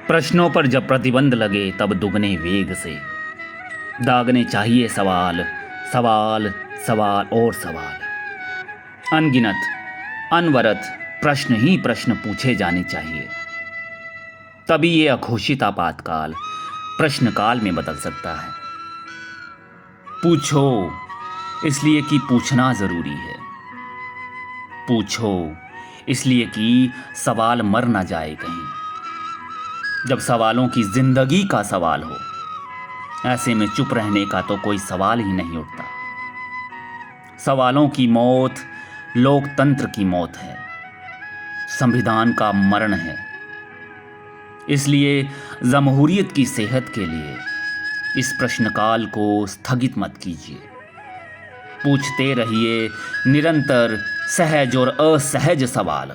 प्रश्नों पर जब प्रतिबंध लगे तब दुगने वेग से दागने चाहिए सवाल, सवाल, सवाल और सवाल। अनगिनत अनवरत प्रश्न ही प्रश्न पूछे जाने चाहिए। तभी ये अघोषित आपातकाल प्रश्नकाल में बदल सकता है। पूछो इसलिए कि पूछना जरूरी है। पूछो इसलिए कि सवाल मर ना जाए कहीं। जब सवालों की जिंदगी का सवाल हो, ऐसे में चुप रहने का तो कोई सवाल ही नहीं उठता। सवालों की मौत लोकतंत्र की मौत है, संविधान का मरण है। इसलिए जमहूरियत की सेहत के लिए इस प्रश्नकाल को स्थगित मत कीजिए। पूछते रहिए निरंतर सहज और असहज सवाल,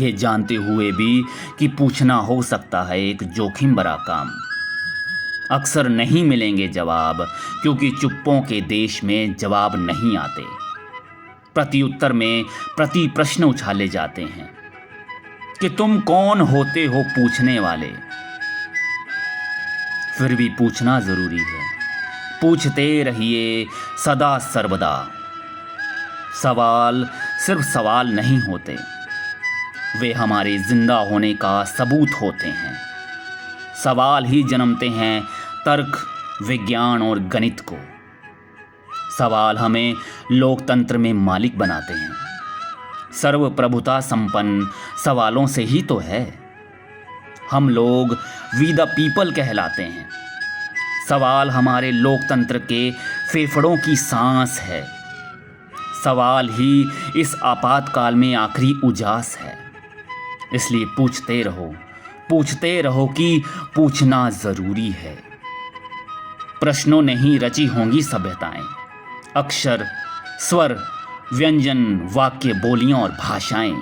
ये जानते हुए भी कि पूछना हो सकता है एक जोखिम भरा काम। अक्सर नहीं मिलेंगे जवाब, क्योंकि चुप्पों के देश में जवाब नहीं आते। प्रत्युत्तर में प्रति प्रश्न उछाले जाते हैं कि तुम कौन होते हो पूछने वाले। फिर भी पूछना जरूरी है। पूछते रहिए सदा सर्वदा। सवाल सिर्फ सवाल नहीं होते, वे हमारे जिंदा होने का सबूत होते हैं। सवाल ही जन्मते हैं तर्क, विज्ञान और गणित को। सवाल हमें लोकतंत्र में मालिक बनाते हैं। सर्वप्रभुता संपन्न सवालों से ही तो है। हम लोग वी द पीपल कहलाते हैं। सवाल हमारे लोकतंत्र के फेफड़ों की सांस है। सवाल ही इस आपातकाल में आखिरी उजास है। इसलिए पूछते रहो कि पूछना जरूरी है। प्रश्नों ने ही रची होंगी सभ्यताएं। अक्षर, स्वर, व्यंजन, वाक्य, बोलियां और भाषाएं।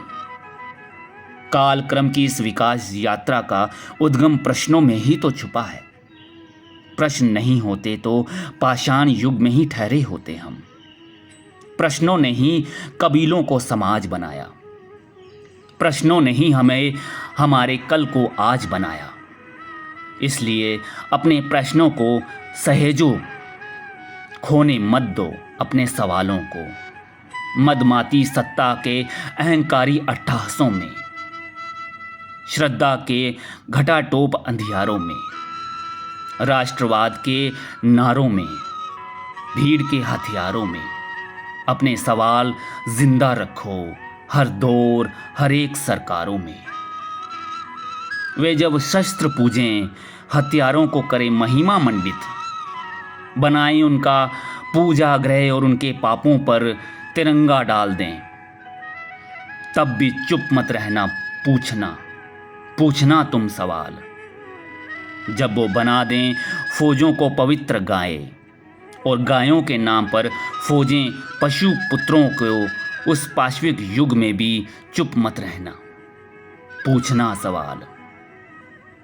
कालक्रम की इस विकास यात्रा का उद्गम प्रश्नों में ही तो छुपा है। प्रश्न नहीं होते तो पाषाण युग में ही ठहरे होते हम। प्रश्नों ने ही कबीलों को समाज बनाया। प्रश्नों ने ही हमें हमारे कल को आज बनाया। इसलिए अपने प्रश्नों को सहेजो, खोने मत दो अपने सवालों को मदमाती सत्ता के अहंकारी अट्टहासों में, श्रद्धा के घटाटोप अंधियारों में, राष्ट्रवाद के नारों में, भीड़ के हथियारों में। अपने सवाल जिंदा रखो हर दौर, हर एक सरकारों में। वे जब शस्त्र पूजें, हथियारों को करें महिमा मंडित, बनाएं उनका पूजा गृह और उनके पापों पर तिरंगा डाल दें, तब भी चुप मत रहना। पूछना तुम सवाल। जब वो बना दें फौजों को पवित्र गाय और गायों के नाम पर फौजें पशु पुत्रों को, उस पाश्विक युग में भी चुप मत रहना। पूछना सवाल।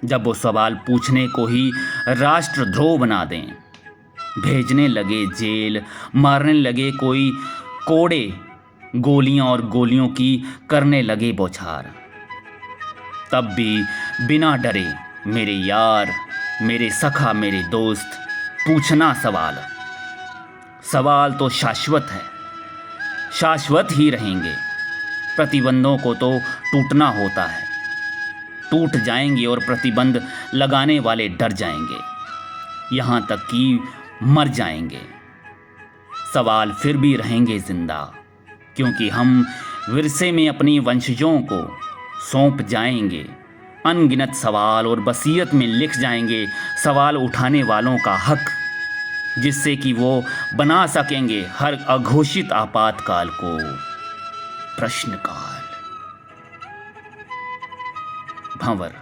जब वो सवाल पूछने को ही राष्ट्रद्रोह बना दें, भेजने लगे जेल, मारने लगे कोई कोड़े, गोलियां और गोलियों की करने लगे बौछार, तब भी बिना डरे मेरे यार, मेरे सखा, मेरे दोस्त, पूछना सवाल। सवाल तो शाश्वत है, शाश्वत ही रहेंगे। प्रतिबंधों को तो टूटना होता है, टूट जाएंगे और प्रतिबंध लगाने वाले डर जाएंगे, यहाँ तक कि मर जाएंगे। सवाल फिर भी रहेंगे जिंदा, क्योंकि हम विरसे में अपनी वंशजों को सौंप जाएंगे अनगिनत सवाल और वसीयत में लिख जाएंगे सवाल उठाने वालों का हक, जिससे कि वो बना सकेंगे हर अघोषित आपातकाल को प्रश्नकाल। भंवर।